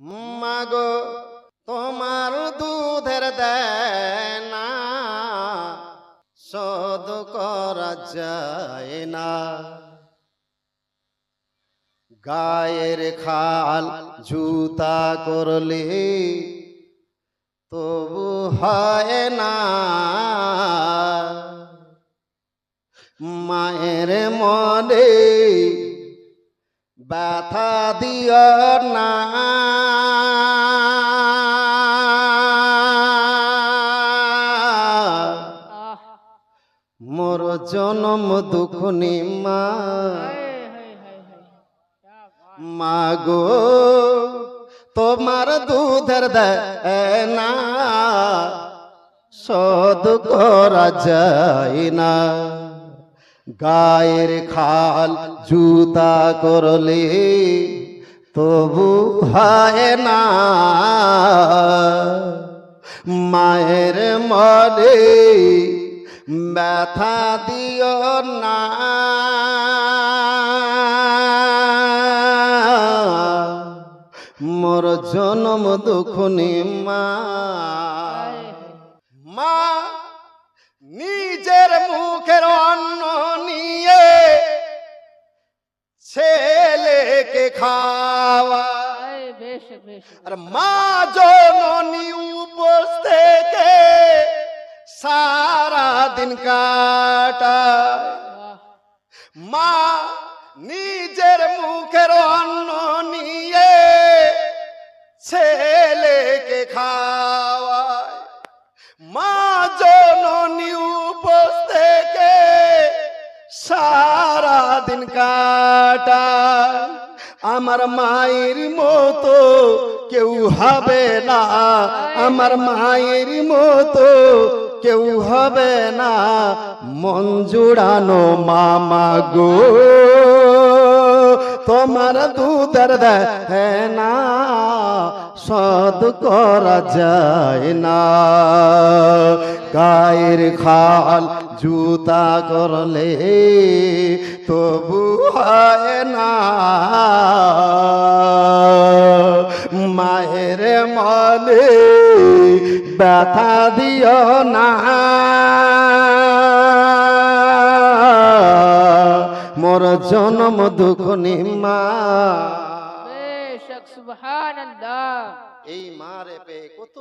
মাগো তোমার দুধের দেনা শোধ করা যায় না, গায়ের খাল জুতা করলে তবু হয় না, মায়ের মনে ব্যথা দিও না, মোর জনম দুঃখনি মা। মাগো তোমার দুধের দেনা শোধ করা যায় না, গায়ের খাল জুতা করলে তবু হয় না, মায়ের মনে ব্যথা দিও না, মোর জনম দুঃখনি মা। মা নিজের মুখের অন্ন নিয়ে ছেলেকে খাওয়া, আর মা জননী উপোস থেকে সারা দিন কাটায়, মা নিজের মুখের অন্ন নিয়ে ছেলেকে খাওয়ায়, মা জননী উপোস থেকে সারা দিন কাটায়, আমার মায়ের মতো কেউ হবে না, আমার মায়ের মতো কেউ হবে না, মন জুড়ানো মামা গো তোমার দুধের দেনা শোধ করা যায় না, গায়ের খাল জুতা করলে তবু হয় না, মায়ের মনে ব্যথা দিও না, মোর জনম দুঃখনি মা। সুবহানাল্লাহ। এই মারে পেয়ে কত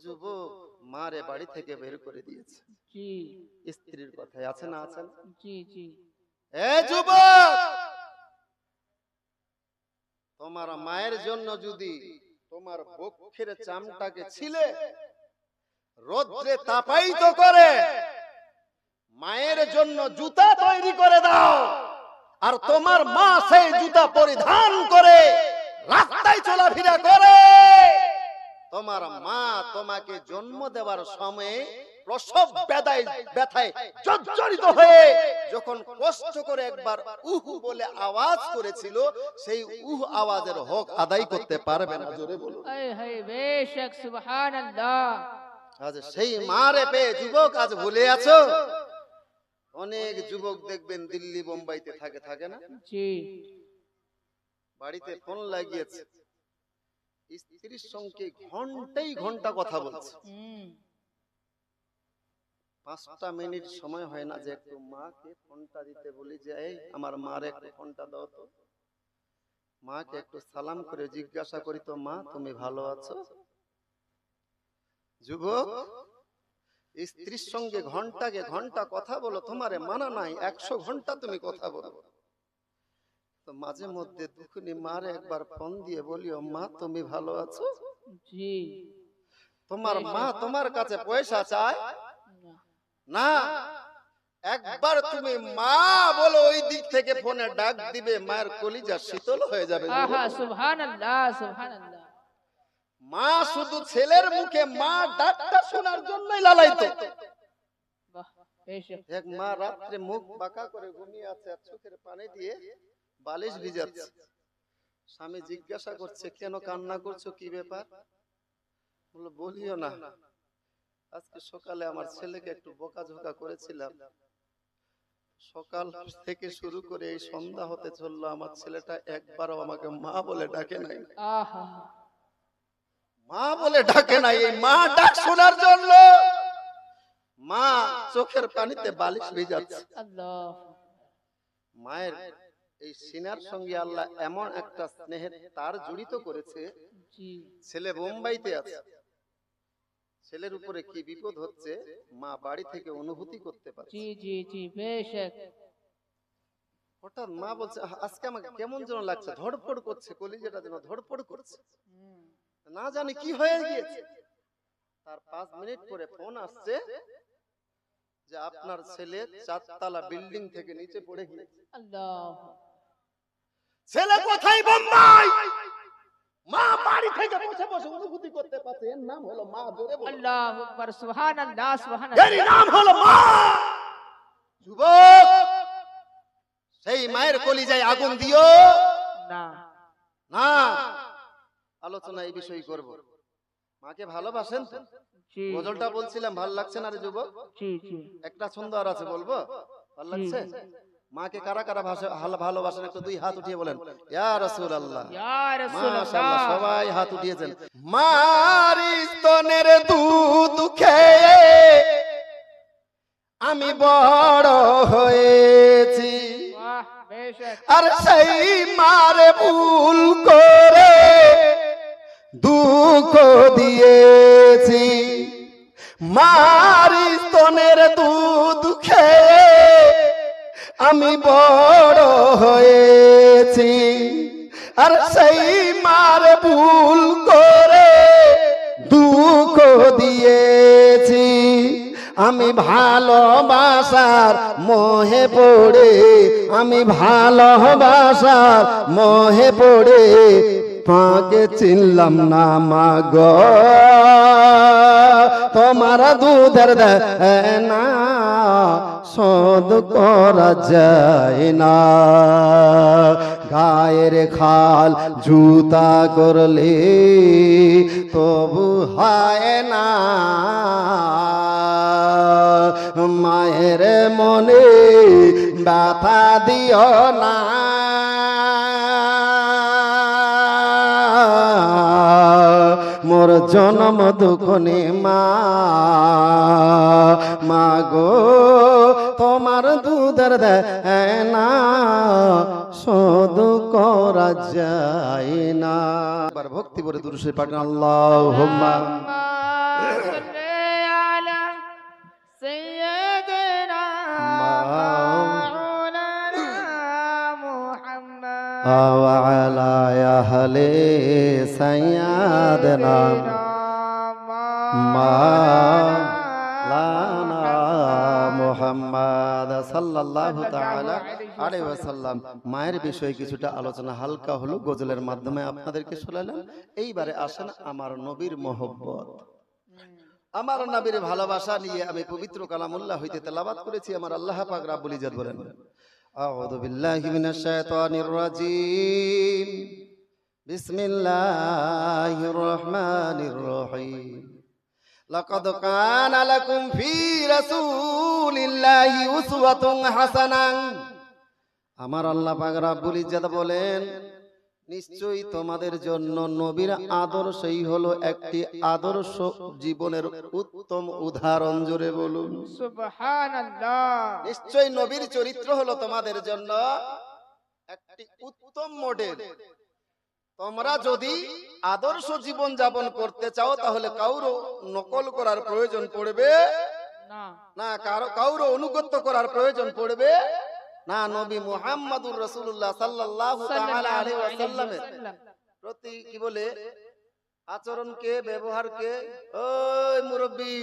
যুবক মারে বাড়ি থেকে বের করে দিয়েছে। জি, স্ত্রীর কথায় আছে না? আছে না? জি জি। এ যুবক, তোমার মায়ের জন্য যদি তোমার বক্ষের চামটাকে ছিলে রোদ্রে তাপায়িত করে মায়ের জন্য জুতা তৈরি করে দাও, আর তোমার মা সেই জুতা পরিধান করে রাস্তায় চলাফেরা করে, তোমার মা তোমাকে জন্ম দেওয়ার সময়ে প্রসব ব্যথায় জর্জরিত হয়ে যখন কষ্ট করে একবার উহু বলে আওয়াজ করেছিল, সেই উহু আওয়াজের হক আদায় করতে পারবে না। জোরে বলুন। বেশক সুবহানাল্লাহ। আজ সেই মারে পেয়ে যুবক আজ ভুলে আছো? অনেক যুবক দেখবেন দিল্লি বোম্বাইতে থাকে না? জি। বাড়িতে ফোন লাগিয়েছে, স্ত্রীর সঙ্গে ঘন্টা কথা বলছে, 5টা মিনিট সময় হয় না যে একটু মাকে ফোনটা দিতে বলি, যে এই আমার মারে একটু ফোনটা দাও তো, মাকে একটু সালাম করে জিজ্ঞাসা করি তো, মা তুমি ভালো আছো? যুবক, স্ত্রীর সঙ্গে ঘন্টা কথা বলো, তোমারে মানা নাই 100 ঘন্টা তুমি কথা বলো, তো মাঝে মধ্যে দুঃখনি মারে একবার ফোন দিয়ে বলিও, মা তুমি ভালো আছো? জি। তোমার মা তোমার কাছে পয়সা চায় না, একবার তুমি মা বলো, ওই দিক থেকে ফোনে ডাক দিবে, মায়ের কলিজা শীতল হয়ে যাবে। আহা সুবহানাল্লাহ সুবহানাল্লাহ। মা শুধু ছেলের মুখে মা ডাকটা শোনার জন্যই লালাইতো। বাহ, বেশক। এক মা রাত্রে মুখ বাঁকা করে ঘুমিয়ে আছে, আর চোখের পানি দিয়ে বালিশ ভিজাচ্ছে। স্বামী জিজ্ঞাসা করছে, কেন কান্না করছো, কি ব্যাপার? বললো, বলিও না, আজকে সকালে আমার ছেলেকে একটু বকাঝকা করেছিলাম, সকাল থেকে শুরু করে এই সন্ধ্যা হতে চললো, আমার ছেলেটা একবারও আমাকে মা বলে ডাকে নাই। আহা মা বলে ডাকে নাই। এই মা ডাক শোনার জন্য মা চোখের পানিতে বালিশ ভিজাচ্ছে। আল্লাহ মায়ের এই সিনার সঙ্গে আল্লাহ এমন একটা স্নেহের তার জড়িত করেছে। জি ছেলে বোম্বাইতে আছে, ছেলের উপরে কি বিপদ হচ্ছে মা বাড়ি থেকে অনুভূতি করতে পারছে। জি জি জি বেশক হঠাৎ মা বলছে, আজকে আমাকে কেমন যেন লাগছে, ধড়ফড় করছে, কলিজাটা যেন ধড়ফড় করছে, না জানি কি হয়ে গিয়েছে। তার 5 মিনিট পরে ফোন আসছে যে আপনার ছেলে 4তলা বিল্ডিং থেকে নিচে পড়ে গিয়েছে। আল্লাহ ছেলে কোথায়? বোম্বাই। মা বাড়ি থেকে বসে বসে অনুভূতি করতে পারছে। এর নাম হলো মা। জোরে বলো আল্লাহু আকবার সুবহানাল্লাহ এর সুবহানাল্লাহ নাম হলো মা। যুবক, সেই মায়ের কলিজায় আগুন দিও না না। আলোচনা এই বিষয় করব। মাকে ভালোবাসেন তো? জি গজলটা বলছিলাম, ভালো লাগছে না রে যুবক? জি জি একটা ছন্দ আর আছে, বলবো? ভালো লাগছে? মাকে কারা কারা ভালোবাসেন একটু 2 হাত উঠিয়ে বলেন ইয়া রাসূলুল্লাহ। ইয়া রাসূলুল্লাহ মাশাআল্লাহ, সবাই হাত উঠিয়েছেন। মার স্তনের দুধ খেয়ে আমি বড় হয়েছি, বাহ বেশক আর সেই মারে ভুল করে দুঃখ দিয়েছি। মার স্তনের দুধ খেয়ে আমি বড় হয়েছি, আর সেই মারে ভুল করে দুঃখ দিয়েছি। আমি ভালোবাসার মোহে পড়ে, আমি ভালোবাসার মোহে পড়ে তোমাকে চিনলাম না মা গো, তোমার দুধের না শোধ করা যায় না। গায়ের খাল জুতা করলে তবু হয় না, মায়ের মনে ব্যথা দিও না। মোর জনম দুঃখনে মা, মা গো তোমার দুধের না শোধ করা যায় না। এবার ভক্তি ভরে দুরূদ শরীফ পাঠ করেন আল্লাহুম্মা সাল্লি আলা সাইয়্যিদিনা মাওলানা মুহাম্মদ ওয়া আলা আহলি সাইয়্যিদিনা মাওলানা মুহাম্মদ সাল্লাল্লাহু তাআলা আলাইহি ওয়াসাল্লাম। মায়ের বিষয়ে কিছুটা আলোচনা হালকা হলো, গজলের মাধ্যমে আপনাদেরকে শোনালাম। এইবারে আসেন আমার নবীর মহব্বত, আমার নবীর ভালোবাসা নিয়ে আমি পবিত্র কালামুল্লাহ হইতে তেলাওয়াত করেছি। আমার আল্লাহ পাক রব্বুল ইজ্জত বলেন, আউযু বিল্লাহি মিনাশ শাইতানির রাজীম, বিসমিল্লাহির রহমানির রহিম। লাকাদ কানা লাকুম ফি রাসূলিল্লাহি উসওয়াতুন হাসানাহ। আমার আল্লাহ পাক রব্বুল ইজ্জত বলেন, নিশ্চয়ই তোমাদের জন্য নবীর আদর্শই হলো একটি আদর্শ জীবনের উত্তম উদাহরণ। জোরে বলুন সুবহানাল্লাহ। নিশ্চয়ই নবীর চরিত্র হলো তোমাদের জন্য একটি উত্তম মডেল। তোমরা যদি আদর্শ জীবন যাপন করতে চাও তাহলে কাউরো নকল করার প্রয়োজন পড়বে না না, কাউরো অনুগত্য করার প্রয়োজন পড়বে না। নবী মুহাম্মদুর রাসূলুল্লাহ সাল্লাল্লাহু তাআলা আলাইহি ওয়াসাল্লামের প্রতি কি বলে আচরণকে, ব্যবহারকে, ওই মুরব্বি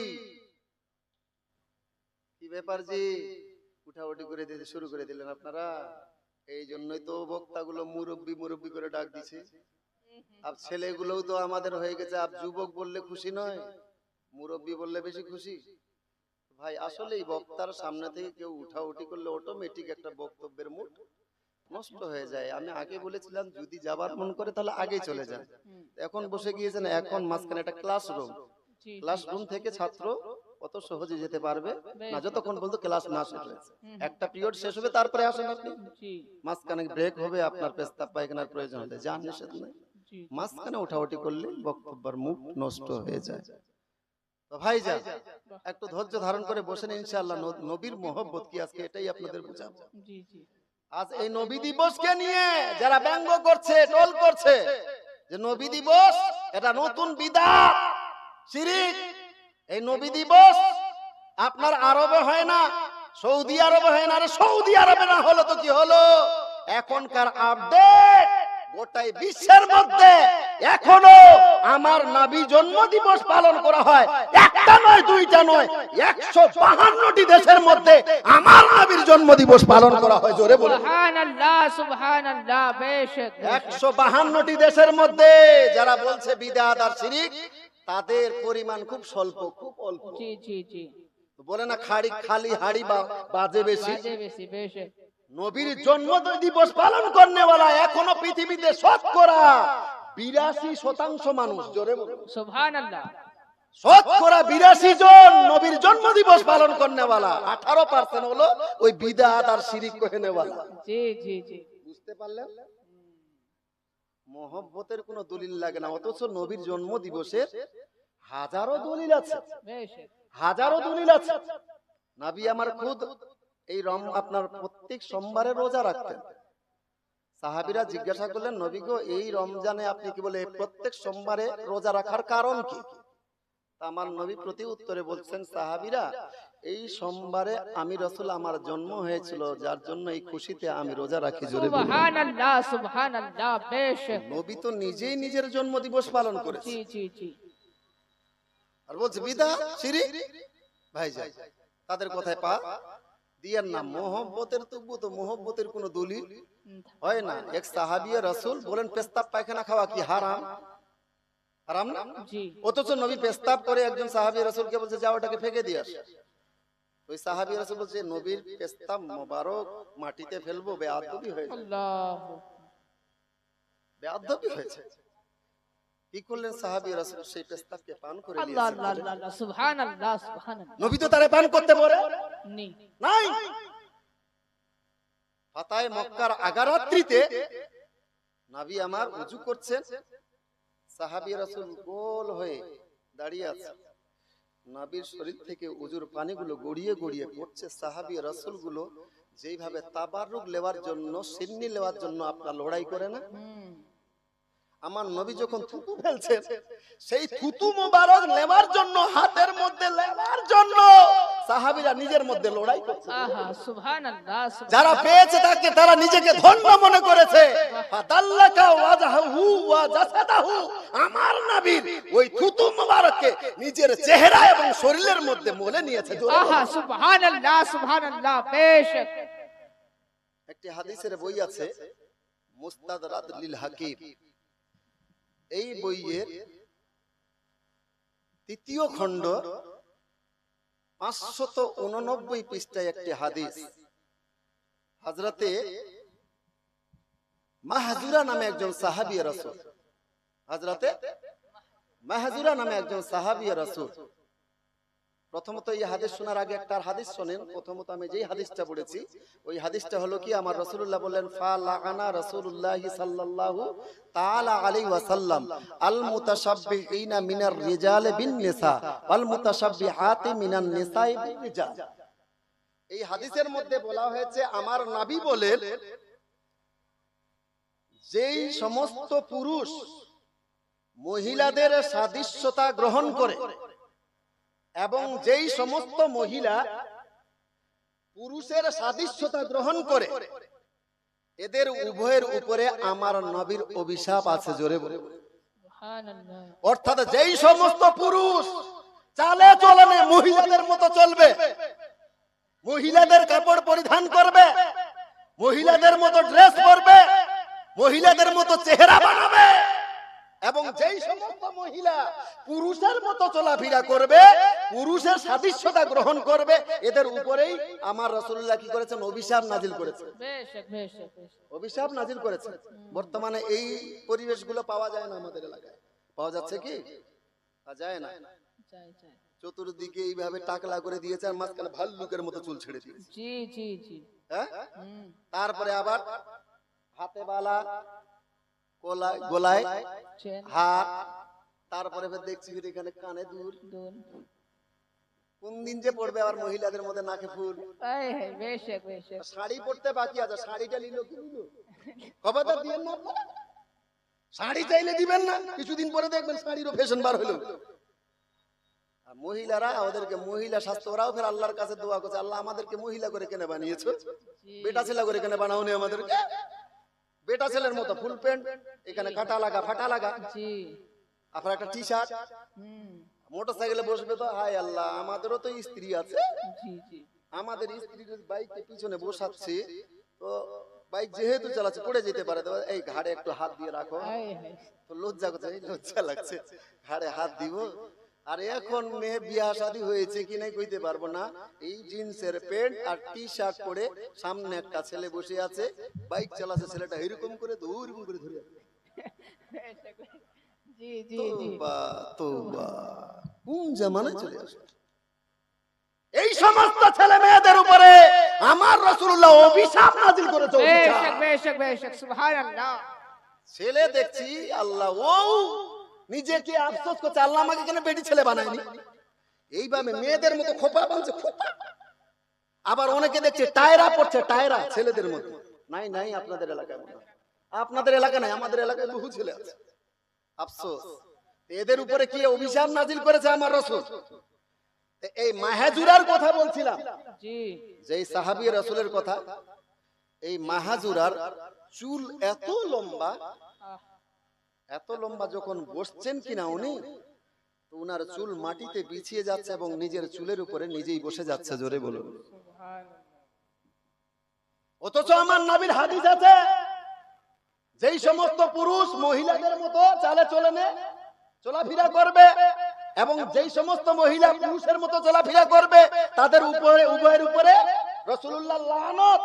কি ব্যাপার জি উঠাউঠি করে দিতে শুরু করে দিলেন আপনারা? এই জন্যই তো বক্তাগুলো মুরব্বি মুরব্বি করে ডাক দিছে। আর ছেলেগুলোও তো আমাদের হয়ে গেছে, আর যুবক বললে খুশি নয়, মুরব্বি বললে বেশি খুশি। ভাই আসলে এই বক্তার সামনে থেকে কেউ উঠাউঠি করলে অটোমেটিক একটা বক্তব্যের মুড নষ্ট হয়ে যায়। আমি আগে বলেছিলাম যদি যাবার মন করে তাহলে আগেই চলে যান। এখন বসে গিয়েছেন, এখন মাঝখানে একটা ক্লাসরুম, জি ক্লাসরুম থেকে ছাত্র অত সহজে যেতে পারবে না বেশ। যতক্ষণ বলতো ক্লাস না শেষ হয়েছে। হুম। একটা পিরিয়ড শেষ হবে তারপরে আসেন আপনি, জি মাঝখানে ব্রেক হবে, আপনার পেশাব পায়খানার প্রয়োজন হলে যান, নিষেধ নেই। জি মাঝখানে ওঠাউঠি করলে বক্তব্যের মুখ নষ্ট হয়ে যায়। তো ভাইজান একটু ধৈর্য ধারণ করে বসেন, ইনশাআল্লাহ নবীর মোহব্বত কি আজকে এটাই আপনাদের বোঝাবো। জি জি আজ এই নবী দিবসকে নিয়ে যারা ব্যঙ্গ করছে, টোল করছে যে নবী দিবস এটা নতুন বিদআত, শিরক। এই নবী দিবস আপনার আরবে হয় না, সৌদি আরবে হয় না। আরে সৌদি আরবে না হলো তো কি হলো, এখনকার আপডেট গোটাই বিশ্বের মধ্যে এখনো আমার নবী জন্ম দিবস পালন করা হয়। একটা নয়, দুইটা নয়, 152টি দেশের মধ্যে আমার নবীর জন্ম দিবস পালন করা হয়। জোরে বলুন সুবহানাল্লাহ বেশক 152টি দেশের মধ্যে যারা বলছে বিদআত আর শিরক, তাদের পরিমাণ খুব স্বল্প, খুব অল্প। জি জি জি বলে না খালি হাড়ি বাজে বেশি। বাজে বেশি বেশক নবীর জন্ম দিবস পালন করনে वाला এখনো পৃথিবীতে শতকরা 82% মানুষ। জোরে বলুন সুবহানাল্লাহ শতকরা 82 জন নবীর জন্ম দিবস পালন করনে वाला, 18% হলো ওই বিদআত আর শিরক করনে वाला। জি জি জি বুঝতে পারলেন? মোহব্বতের কোনো দলিল লাগে না, অথচ নবীর জন্ম দিবসের হাজারো দলিল আছে, বেশক হাজারো দলিল আছে। নবী আমার খুদ এই আপনার প্রত্যেক সোমবারে রোজা রাখতেন। সাহাবীরা জিজ্ঞাসা করলেন, নবী গো এই রমজানে আপনি কি বলে প্রত্যেক সোমবারে রোজা রাখার কারণ কি? তা আমার নবী প্রতি উত্তরে বলছেন, সাহাবীরা এই সোমবারে আমি রাসূল আমার জন্ম হয়েছিল, যার জন্য এই খুশিতে আমি রোজা রাখি। জোরে বলুন সুবহানাল্লাহ বেশক নবী তো নিজেই নিজের জন্ম দিবস পালন করেছে, জি জি জি আর বলছে বিদআত শিরক। ভাইজান তাদের কথায় পা দিয়েন না। মোহব্বতের তবু তো মোহব্বতের কোনো দলিল হয় না। এক সাহাবিয়ে রাসূল বলেন, পেশাব পায়খানা খাওয়া কি হারাম? হারাম না? জি অথচ নবী পেশাব করে একজন সাহাবী রাসূলকে বলছে, যাও ওটাকে ফেকে দিয়ে আসো। ওই সাহাবী রাসূল বলছে, নবীর পেশাব মোবারক মাটিতে ফেলবো, বেয়াদবি হয়েছে, আল্লাহ বেয়াদবি হয়েছে। কি করলেন সাহাবী রাসূল? সেই পেশাবকে পান করে আল্লাহ নিয়েছেন। আল্লাহ সুবহানাল্লাহ সুবহানাল্লাহ নবী তো তারে পান করতে পারে নি নাই। ফাতায়ে মক্কার আগারাত্রিতে নবী আমার ওযু করছেন, সাহাবী রাসূল গোল হয়ে দাঁড়িয়ে আছে। নবীর শরীর থেকে ওযুর পানিগুলো গড়িয়ে গড়িয়ে পড়ছে। সাহাবী রাসূলগুলো যেইভাবে তাবাররুক নেওয়ার জন্য, সিন্নি নেওয়ার জন্য আপনার লড়াই করে না, আমার নবী যখন থুতু ফেলছেন, সেই থুতু মোবারক নেওয়ার জন্য, হাতের মধ্যে নেওয়ার জন্য সাহাবীরা নিজের মধ্যে লড়াই করছে। আহা সুবহানাল্লাহ যারা পেয়েছে তাকে তারা নিজেকে ধন্য মনে করেছে। ফাতাল্লাকা ওয়াজহু ওয়া জাসাদাহু, আমার নবীর ওই থুতু মোবারককে নিজের চেহারা এবং শরীরের মধ্যে মলে নিয়েছে। আহা সুবহানাল্লাহ বেশক একটি হাদিসের বই আছে মুস্তাদরাক লিল হাকিম। এই বইয়ের 3য় খণ্ড 589 পৃষ্ঠায় একটি হাদিস। হযরতে মাহজুরা নামে একজন সাহাবী রাসূল, হযরতে মাহজুরা নামে একজন সাহাবী রাসূল। প্রথমত এই হাদিস শোনার আগে একটা হাদিস শুনেন। প্রথমত আমি যেই হাদিসটা পড়েছি ওই হাদিসটা হলো কি, আমার রাসূলুল্লাহ বললেন, ফালাআনা রাসূলুল্লাহি সাল্লাল্লাহু তাআলা আলাইহি ওয়াসাল্লাম আল মুতাশাব্বিহিনা মিনার রিজাল বিন নিসা ওয়াল মুতাশাব্বিহাতি মিনান নিসাই বিন রিজাল। এই হাদিসের মধ্যে বলা হয়েছে, আমার নবী বলেন, যেই সমস্ত পুরুষ মহিলাদের সাদৃশ্যতা গ্রহণ করে এবং যেই সমস্ত মহিলা পুরুষের সাদৃশ্যতা গ্রহণ করে, এদের উভয়ের উপরে আমার নবীর অভিশাপ আছে। জোরে বলে সুবহানাল্লাহ অর্থাৎ যেই সমস্ত পুরুষ চালে চলনে মহিলাদের মতো চলবে, মহিলাদের কাপড় পরিধান করবে, মহিলাদের মতো ড্রেস পরবে, মহিলাদের মতো চেহারা বানাবে, এবং যেই সমস্ত মহিলা পুরুষের মতো চলাফেরা করবে, পুরুষের সাদৃশ্যতা গ্রহণ করবে, এদের উপরেই আমার রাসূলুল্লাহ কি করেছেন? অভিশাপ নাজিল করেছেন। বেশক বেশক অভিশাপ নাজিল করেছেন। বর্তমানে এই পরিবেশগুলো পাওয়া যায় না আমাদের এলাকায়। পাওয়া যাচ্ছে কি? পাওয়া যায় না। চাই চাই চতুর্দিকে এইভাবে টাকলা করে দিয়েছে আর মাঝখানে ভাল্লুকের মতো চুল ছেড়ে দিয়েছে। জি জি জি হ্যাঁ, হুম তারপরে আবার হাতে বালা, গলায় চেন হাত, তারপরে ফের দেখছি ফির এখানে কানে দুল। দুন কোন দিন যে পড়বে আবার মহিলাদের মধ্যে নাকে ফুল। আয় হায় বেশক বেশক শাড়ি পরতে বাকি আছে, শাড়িটা নিল কি নিল? খবরদার দিবেন না আপনারা। শাড়ি চাইলে দিবেন না, কিছুদিন পরে দেখবেন শাড়িরও ফ্যাশন বার হলো। আর মহিলারা ওদেরকে মহিলা স্বাস্থ্য, ওরাও ফের আল্লাহর কাছে দোয়া করছে, আল্লাহ আমাদেরকে মহিলা করে কেন বানিয়েছো? জি বেটা ছেলে করে কেন বানাওনি আমাদেরকে? বেটা ছেলের মতো ফুল প্যান্ট, এখানে কাটা লাগা ফাটা লাগা, জি আপনার একটা টি শার্ট, হুম মোটর সাইকেলে বসবে তো হায় আল্লাহ, আমাদেরও তো স্ত্রী আছে। জি জি আমাদের স্ত্রী যদি বাইকে পিছনে বসাচ্ছে তো বাইক যেহেতু চালাচ্ছে পড়ে যেতে পারে, তো এই ঘাড়ে একটু হাত দিয়ে রাখো। আয় হায় তো লজ্জা করছে, এই লজ্জা লাগছে, ঘাড়ে হাত দিব। আর এখন মেয়ে বিয়া শাদী হয়েছে কি নাই কইতে পারবো না, এই জিন্সের প্যান্ট আর টি শার্ট পরে সামনে একটা ছেলে বসে আছে, বাইক চালাচ্ছে, ছেলেটা এরকম করে দৌড় করে ধরে আছে। বেশক বেশক। জি জি জি তোবা তোবা, কোন জামানায় চলে আসছে? এই সমস্ত ছেলে মেয়েদের উপরে আমার রাসূলুল্লাহ অভিশাপ নাযিল করেছে। বেশক বেশক বেশক সুবহানাল্লাহ ছেলে দেখছি আল্লাহ ও নিজেকে আফসোস করছে, আল্লাহ আমাকে কেন বেটি ছেলে বানায়নি। এইভাবে মেয়েদের মতো খোপা বানছে, খোপা। আবার অনেকে দেখছে টায়রা পড়ছে, টায়রা ছেলেদের মতো। নাই নাই, আপনাদের এলাকায় মনে হয়। আপনাদের এলাকা নাই, আমাদের এলাকায় বহু ছেলে আছে। আফসোস, এদের উপরে কি অভিশাপ নাযিল করেছে আমার রাসূল। এই মাহাজুরার কথা বলছিলাম, জি যেই সাহাবী রাসূলের কথা। এই মাহাজুরার চুল এত লম্বা, আহ, এত লম্বা, যখন বসছেন কিনা উনি, তো উনার চুল মাটিতে বিছিয়ে যাচ্ছে এবং নিজের চুলের উপরে নিজেই বসে যাচ্ছে। জোরে বলুন সুবহানাল্লাহ অথচ আমার নবীর হাদিস আছে, যেই সমস্ত পুরুষ মহিলাদের মতো চালে চলনে চলাফেরা করবে এবং যেই সমস্ত মহিলা পুরুষের মতো চলাফেরা করবে তাদের উপরে, উভয়ের উপরে রাসূলুল্লাহ লানত।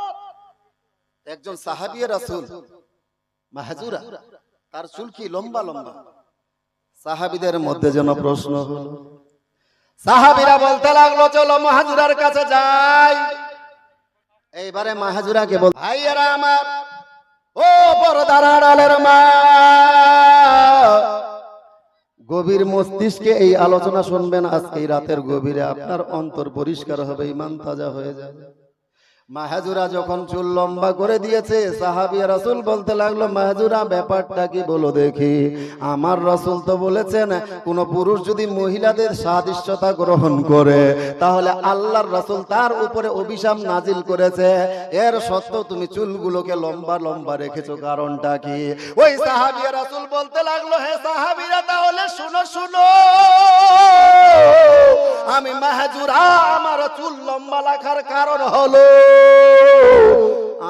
একজন সাহাবী রাসূল মাহজুরা, তার চুল কি লম্বা লম্বা। সাহাবীদের মধ্যে যেন প্রশ্ন হলো, সাহাবীরা বলতে লাগলো চলো মাহজুরার কাছে যাই। এইবারে মাহজুরাকে বল, ভাইয়েরা আমার, ও পর্দার আড়ালের মা, গভীর মস্তিষ্কে এই আলোচনা শুনবেন আজকে এই রাতের গভীরে, আপনার অন্তর পরিষ্কার হবে, ঈমান তাজা হয়ে যাবে। মাহাজুরা যখন চুল লম্বা করে দিয়েছে, সাহাবী রাসূল বলতে লাগলো, মাহাজুরা ব্যাপারটা কি বলো দেখি। আমার রাসূল তো বলেছেন কোন পুরুষ যদি মহিলাদের সাদৃশ্যতা গ্রহণ করে তাহলে আল্লাহর রাসূল তার উপরে অভিশাপ নাজিল করেছে। এর সত্ত্বেও তুমি চুলগুলোকে লম্বা লম্বা রেখেছো, কারণটা কি? ওই সাহাবী রাসূল বলতে লাগলো, হে সাহাবীরা তাহলে শুনো শুনো, আমি মাহাজুরা আমার চুল লম্বা রাখার কারণ হলো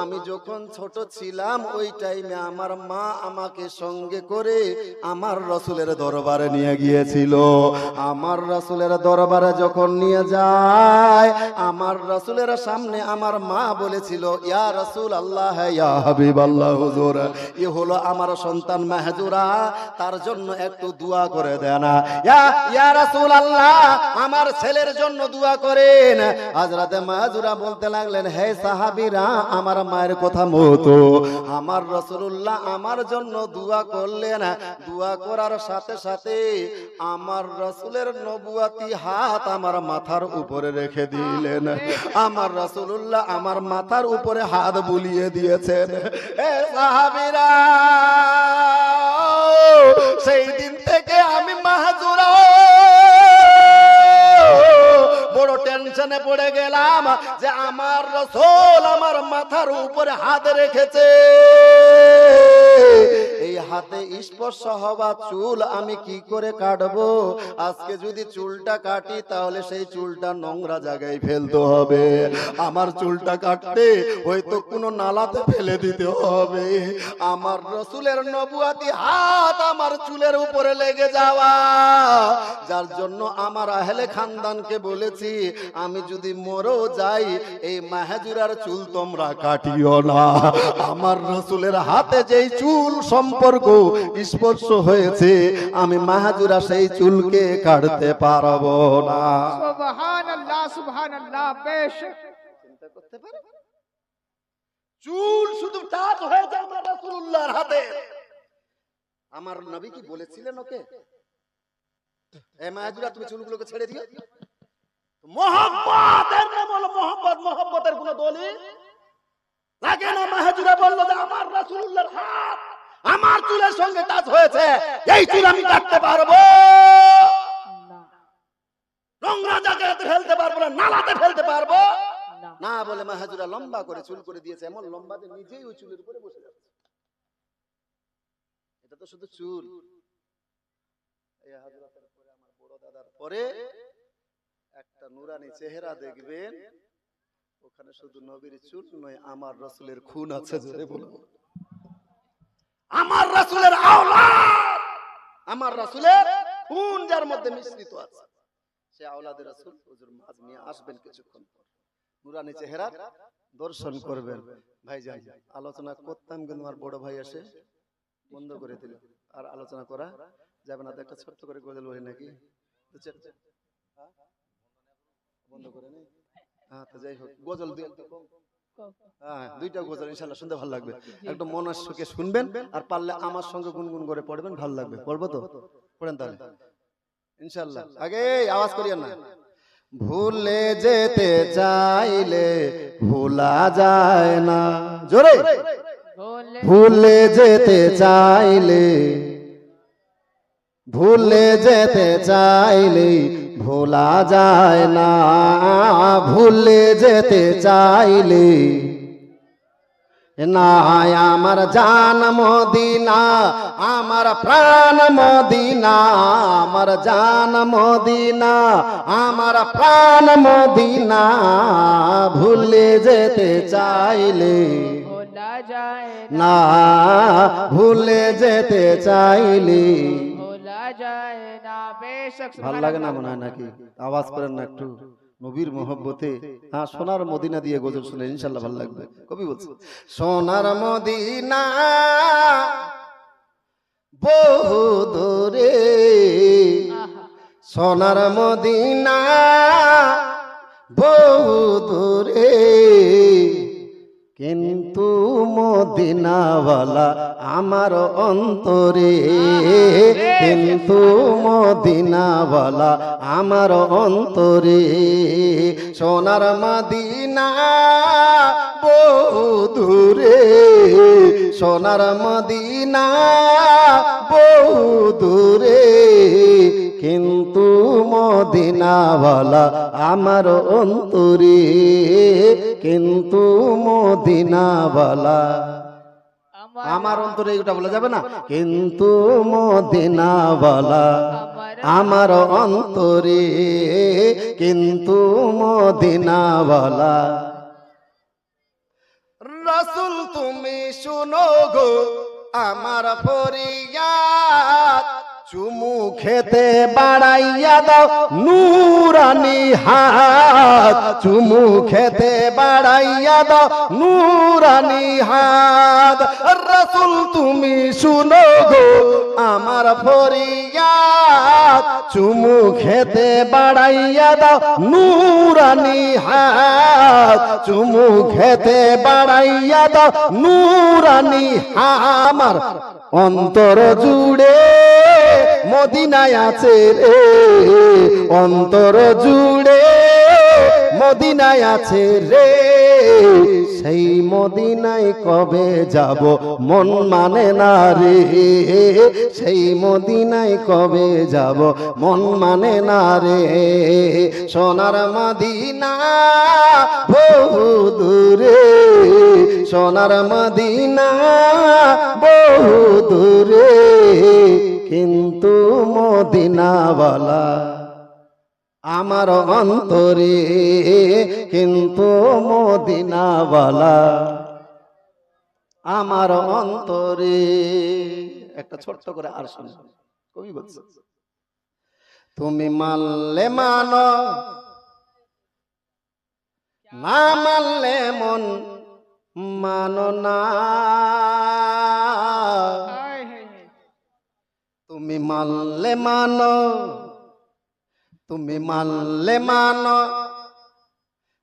আমি যখন ছোট ছিলাম ওই টাইমে আমার মা আমাকে সঙ্গে করে আমার রাসূলের দরবারে নিয়ে গিয়েছিল। আমার রাসূলের দরবারে যখন নিয়ে যায়, আমার রাসূলের সামনে আমার মা বলেছিল, ইয়া রাসূলুল্লাহ, ইয়া হাবিবাল্লাহ, হুজুর এ হলো আমার সন্তান মাহজুরা, তার জন্য একটু দোয়া করে দেন। ইয়া রাসূলুল্লাহ, আমার ছেলের জন্য দোয়া করেন। হযরতে মাহজুরা বলতে লাগলেন, হে সাহাবীরা, আমার মায়ের কথা মতো আমার রাসূলুল্লাহ আমার জন্য দোয়া করলেন। দোয়া করার সাথে সাথে আমার রাসূলের নবুয়াতি হাত আমার মাথার উপরে রেখে দিলেন। আমার রাসূলুল্লাহ আমার মাথার উপরে হাত বুলিয়ে দিয়েছেন। হে সাহাবীরা, সেই দিন থেকে আমি মাহজুরা বড় টেনশনে পড়ে গেলাম যে আমার রাসূল আমার মাথার উপরে হাত রেখেছে, এই হাতে স্পর্শ হওয়া চুল আমি কি করে কাটবো? আজকে যদি চুলটা কাটি তাহলে সেই চুলটা নোংরা জায়গায় ফেলতে হবে, আমার চুলটা কাটতে হয়তো কোনো নালাতে ফেলে দিতে হবে। আমার রাসূলের নবুয়াতি হাত আমার চুলের উপরে লেগে যাওয়া, যার জন্য আমার আহলে খানদানকে বলেছি, আমি যদি মরেও যাই এই মাহজুরার চুল তোমরা কাটিও না। আমার রাসূলের হাতে যেই চুল সম্পর্ক স্পর্শ হয়েছে, আমি মাহাজুরা সেই চুলকে কাটতে পারবো না। সুবহানাল্লাহ সুবহানাল্লাহ বেশক চিন্তা করতে পারে, চুল শুধু টাচ হয়ে যায় আমার রাসূলুল্লাহর হাতে। আমার নবী কি বলেছিলেন ওকে, এ মাহাজুরা তুমি চুলগুলোকে ছেড়ে দিও? মহব্বতের নাম হলো মহব্বত, মহব্বতের কোনো দলিল লাগে না। মাহাজুরা বলল যে আমার রাসূলুল্লাহর হাত আমার চুলের সঙ্গে টাচ হয়েছে, এই চুল আমি কাটতে পারবো না নোংরা জায়গাতে ফেলতে পারবো না, নালাতে ফেলতে পারবো না না বলে মাহাজুরা লম্বা করে চুল করে দিয়েছে, এমন লম্বা যে নিজেই ওই চুলের উপরে বসে যাচ্ছে। এটা তো শুধু চুল। এই হাজরাতের পরে আমার বড় দাদার পরে একটা নুরানি চেহারা দেখবেন, ওখানে শুধু নবীর চুল নয়, আমার রাসূলের খুন আছে। জোরে বলুন, আমার রাসূলের আওলাদ, আমার রাসূলের খুন যার মধ্যে মিশ্রিত আছে, সে আওলাদের রাসূল হুজুর আজমিয়া আসবেন কিছুক্ষণ পর, নুরানি চেহারা দর্শন করবেন। ভাইজান আলোচনা করতাম কিন্তু আমার বড় ভাই এসে বন্ধ করে দিল, আর আলোচনা করা যাবে না। তো একটা ছোট্ট করে গজল বলি নাকি, বন্ধ করে নেই? হ্যাঁ, তো যাই হোক, গজল দুইটা গজল ইনশাআল্লাহ শুনতে ভালো লাগবে, একটু মনের সুখে শুনবেন, আর পারলে আমার সঙ্গে গুনগুন করে পড়বেন, ভালো লাগবে। পড়বো তো? পড়েন তাহলে ইনশাআল্লাহ। আগে আওয়াজ করিয়েন না। ভুলে যেতে চাইলে ভোলা যায় না, জোরে। ভুলে যেতে চাইলে, ভুলে যেতে চাইলে ভোলা যায় না, ভুলে যেতে চাইলে না। আমার জান মদিনা, আমার প্রাণ মদিনা, আমার জান মদিনা, আমার প্রাণ মদিনা, ভুলে যেতে চাইলে ভোলা যায় না, ভুলে যেতে চাইলে। ভোলা যায় না বেশক। ভালো লাগে না মনে হয় নাকি? আওয়াজ করেন না একটু, নবীর মহব্বতে। হ্যাঁ, সোনার মদিনা দিয়ে গজল শুনে ইনশাআল্লাহ ভালো লাগবে। কবি বলছে সোনার মদিনা বহু দূরে, সোনার মদিনা বহু দূরে, কিন্তু মদিনাওয়ালা আমার অন্তরে, কিন্তু মদিনাওয়ালা আমার অন্তরে। সোনার মদিনা বহু দূরে, সোনার মদিনা বহু দূরে, কিন্তু মদিনাওয়ালা আমার অন্তরে, কিন্তু মদিনাওয়ালা আমার অন্তরে। এটা বলা যাবে না, কিন্তু মদিনাওয়ালা আমার অন্তরে, কিন্তু মদিনাওয়ালা। রাসূল তুমি শুনো গো আমার ফরিয়াদ, চুমু খেতে বাড়াইয়া দাও নুরানি হাত, চুমু খেতে বাড়াইয়া দাও নুরানি হাত। রাসূল তুমি শুনো গো আমার ফরিয়াদ, চুমু খেতে বাড়াইয়া দাও নুরানি হাত, চুমু খেতে বাড়াইয়া দাও নুরানি হাত। আমার অন্তর জুড়ে মদিনায় আছে রে, অন্তর জুড়ে মদিনায় আছে রে, সেই মদিনায় কবে যাব মন মানে না রে, সেই মদিনায় কবে যাব মন মানে না রে। সোনার মদিনা বহু দূরে, সোনার মদিনা বহু দূরে, কিন্তু মদিনাওয়ালা আমার অন্তরে, কিন্তু মদিনাওয়ালা আমার অন্তরে। একটা ছোট্ট করে আর শুনুন, কবি বলছে তুমি মানলে মানো, না মানলে মন মানো না, তুমি মানলে মানো, তুমি মানলে মানো,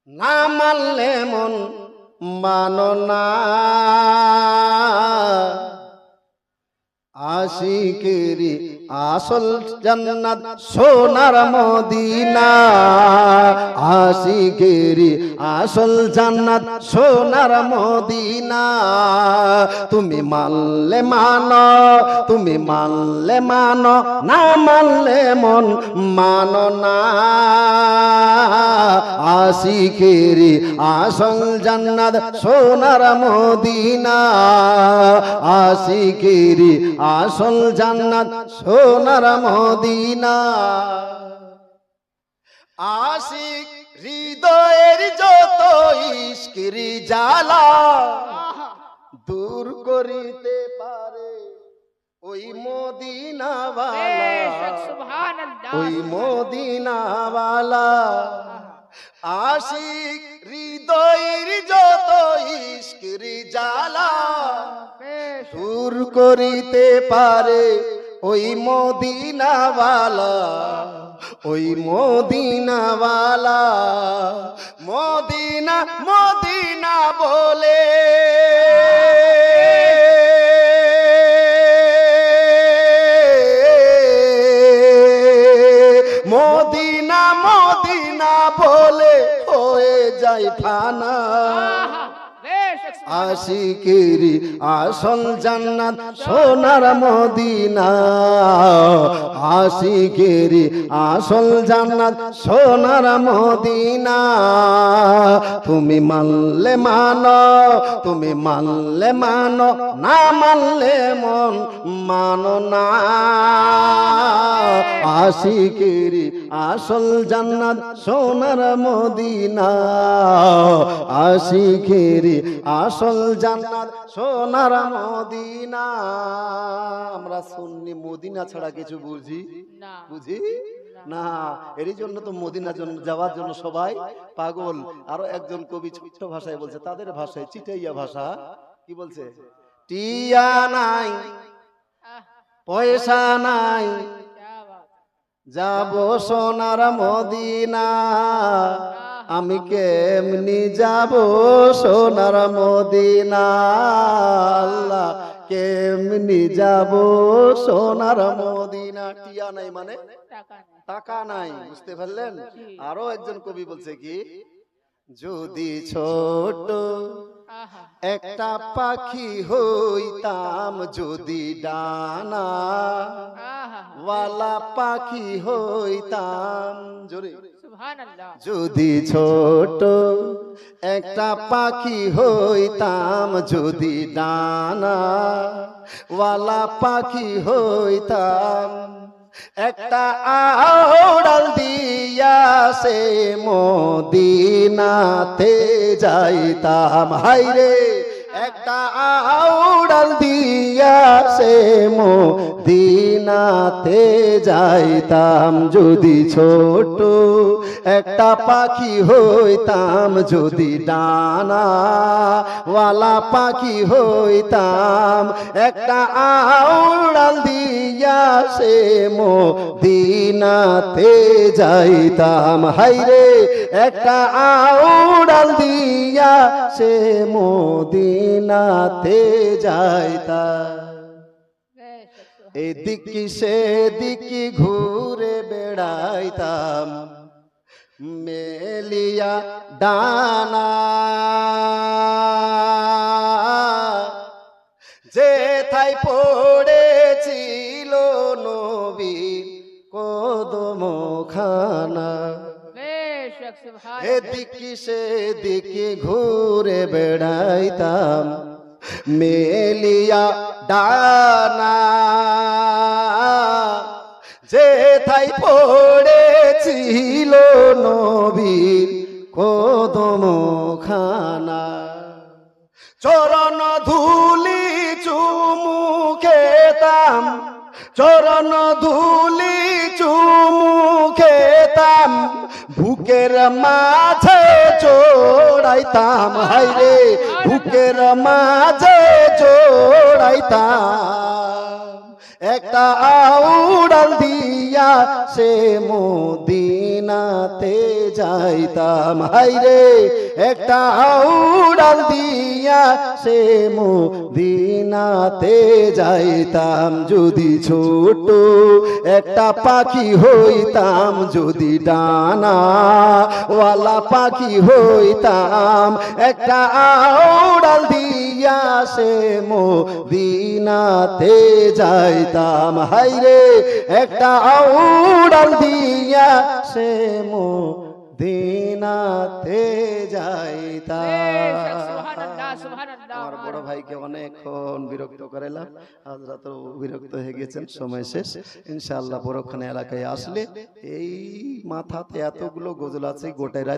না মানলে মন মানো না। আশিকেরি আসল জান্নাত সোনার মদিনা, আশিকেরি আসল জান্নাত সোনার মদিনা। তুমি মানলে মানো, তুমি মানলে মানো, না মানলে মন মানো না। আশিকেরি আসল জান্নাত সোনার মদিনা, আশিকেরি আসল জান্নাত সোনার মদিনা। আশিক হৃদয়ের যত ইশকের জ্বালা দূর করিতে পারে ওই মদিনাওয়ালা, ওই মদিনাওয়ালা। আশিক হৃদয়ের যত ইশকের জ্বালা দূর করিতে পারে ওই মদিনাওয়ালা, ওই মদিনাওয়ালা। মদিনা মদিনা বলে মদিনা মদিনা বলে হয়ে যায় ফানা। আশিকেরি আসল জান্নাত সোনার মদিনা, আশিকেরি আসল জান্নাত সোনার মদিনা। তুমি মানলে মানো, তুমি মানলে মানো, না মানলে মন মানো না। আশিকেরি আসল জান্নাত সোনার মদিনা, আশিকেরি আসল জান্নাত সোনার মদিনা। আমরা সুন্নি মদিনা ছাড়া কিছু বুঝি বুঝি না। এর জন্য তো মদিনা যাওয়ার জন্য সবাই পাগল। আরো একজন কবি ছোট্ট ভাষায় বলছে, তাদের ভাষায় চিটাইয়া ভাষা, কি বলছে? টিয়া নাই পয়সা নাই যাব সোনার মদিনা, আমি কেমনি যাব সোনার মদিনা। আল্লাহ কেমনি যাব সোনার মদিনা। টিয়া নাই মানে টাকা নাই, বুঝতে পারলেন? আরো একজন কবি বলছে কি, যদি ছোট একটা পাখি হইতাম, যদি ডানা ওয়ালা পাখি হইতাম, জোরে যদি ছোট একটা পাখি হইতাম, যদি ডানা ওয়ালা পাখি হইতাম, একটা আউড়াল দিয়া সে মদিনাতে যাইতাম। হাইরে একটা আউড়াল দিয়া সে মদিনাতে যাইতাম, যদি ছোট একটা পাখি হইতাম, যদি ডানা ওয়ালা পাখি হইতাম, একটা আউড়াল দিয়া সে মদিনাতে যাইতাম। হাইরে একটা আউড়াল দিয়া সে মদিনাতে যাইতাম। এদিকে সেদিকে ঘুরে বেড়াইতাম, মেলিয়া ডানা যেথায় পড়েছিল নবীর কদম খানা। এদিকে সেদিকে ঘুরে বেড়াইতাম, মেলিয়া ডানা যেথায় পড়েছিল নবীর কদম খানা। চরণ ধুলি চুমু খেতাম, চরণ ধুলি চুমু খেতাম, বুকের মাঝে জোড়াইতাম। হাইরে বুকের মাঝে জোড়াইতাম, একটা আউড়াল দিয়া সে মদিনাতে যাইতাম, হাইরে একটা আউড়াল দিয়া সে মদিনাতে যাইতাম। যদি ছোট একটা পাখি হইতাম, যদি ডানা ওয়ালা পাখি হইতাম, একটা আউড়াল দিয়া সে মদিনাতে যাইতাম, হাইরে একটা আউড়াল দিয়া সে মদিনাতে যাইতাম। সুবহানাল্লাহ সুবহানাল্লাহ। আমার বড় ভাইকে অনেকক্ষণ বিরক্ত করাইলাম, হাজরা তো বিরক্ত হয়ে গেছেন, সময় শেষ। ইনশাআল্লাহ পরক্ষণে এলাকায় আসলে এই মাথাতে এতগুলো গজল আছে, গোটায়